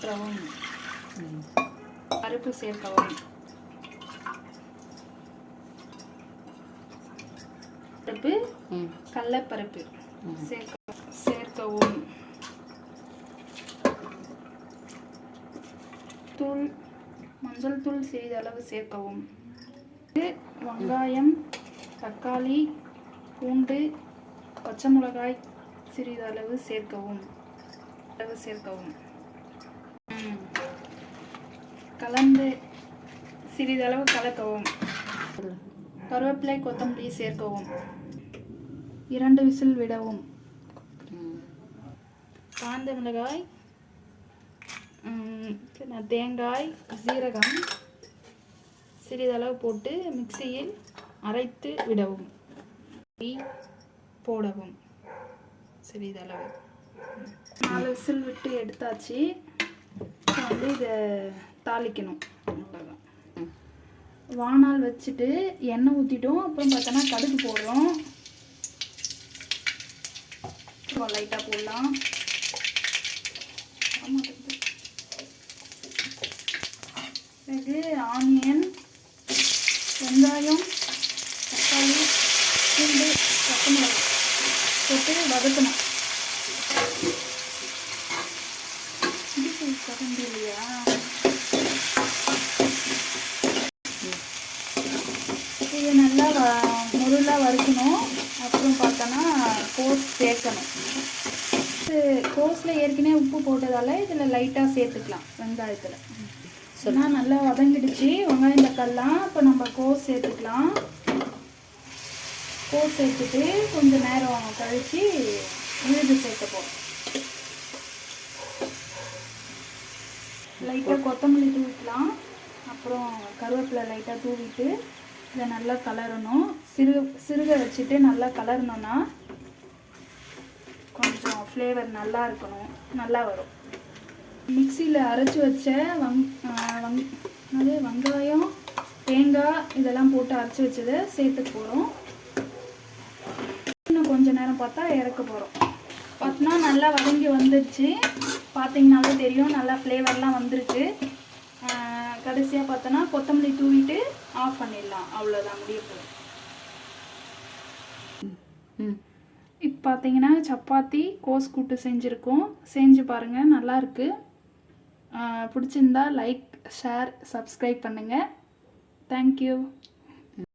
ஊற்றவும். பருப்பு சேர்க்கவும். பருப்பு கடலைப்பருப்பு சேர்க்கவும். தூள் மஞ்சள் தூள் சிறிதளவு சேர்க்கவும். வெங்காயம், தக்காளி, பூண்டு, பச்சை மிளகாய் சிறிதளவு சேர்க்கவும். கலந்து சிறிதளவு கலக்கவும். கருவேப்பிலை, கொத்தமல்லி சேர்க்கவும். 2 விசில் விடவும். காய்ந்த மிளகாய், தேங்காய், சீரகம் சிறிதளவு போட்டு மிக்சியில் அரைத்து விடவும். போடவும் சிறிதளவு. 4 விசில் விட்டு எடுத்தாச்சு. வந்து இதை தாளிக்கணும். அவ்வளோதான். வாணல் வச்சுட்டு எண்ணெய் ஊற்றிட்டோம். அப்புறம் பார்த்தோன்னா கடுகு போடுறோம். லைட்டாக போடலாம். பிறகு ஆனியன், வெங்காயம், தக்காளி, பூண்டு, பச்சை மிளகாய் போட்டு வதக்கணும். இல்லையா? இது நல்லா முருளாக வறுக்கணும். அப்புறம் பார்த்தோன்னா கோஸ் சேர்க்கணும். கோஸில் ஏற்கனவே உப்பு போட்டதால் இதில் லைட்டாக சேர்த்துக்கலாம். வெங்காயத்தில் சொன்னால் நல்லா வதங்கிடுச்சு வெங்காயம் தக்காளிலாம். இப்போ நம்ம கோஸ் சேர்த்துக்கலாம். கோஸ் சேர்த்துட்டு கொஞ்சம் நேரம் கழித்து விழுது சேர்க்க போகிறோம். லைட்டாக கொத்தமல்லி தூவிக்கலாம். அப்புறம் கருவேப்பிலை லைட்டாக தூவிட்டு இதை நல்லா கலரணும். சிறுக வச்சுட்டு நல்லா கலரணுன்னா கொஞ்சம் ஃப்ளேவர் நல்லா இருக்கணும், நல்லா வரும். மிக்சியில் அரைச்சி வச்ச வெங்காயம், தேங்காய் இதெல்லாம் போட்டு அரைச்சி வச்சதை சேர்த்து போகிறோம். இன்னும் கொஞ்சம் நேரம் பார்த்தா இறக்க போகிறோம். பார்த்தோன்னா நல்லா வதங்கி வந்துடுச்சு. பார்த்தீங்கன்னாலே தெரியும் நல்லா ஃப்ளேவர்லாம் வந்துருக்கு. கடைசியாக பார்த்தோன்னா கொத்தமல்லி தூவிட்டு ஆஃப் பண்ணிடலாம். அவ்வளோதான், முடிய போகுது. இப்போ பார்த்தீங்கன்னா சப்பாத்தி கோஸ் கூட்டு செஞ்சுருக்கோம். செஞ்சு பாருங்கள், நல்லாயிருக்கு. பிடிச்சிருந்தா லைக், ஷேர், சப்ஸ்கிரைப் பண்ணுங்கள். தேங்க்யூ.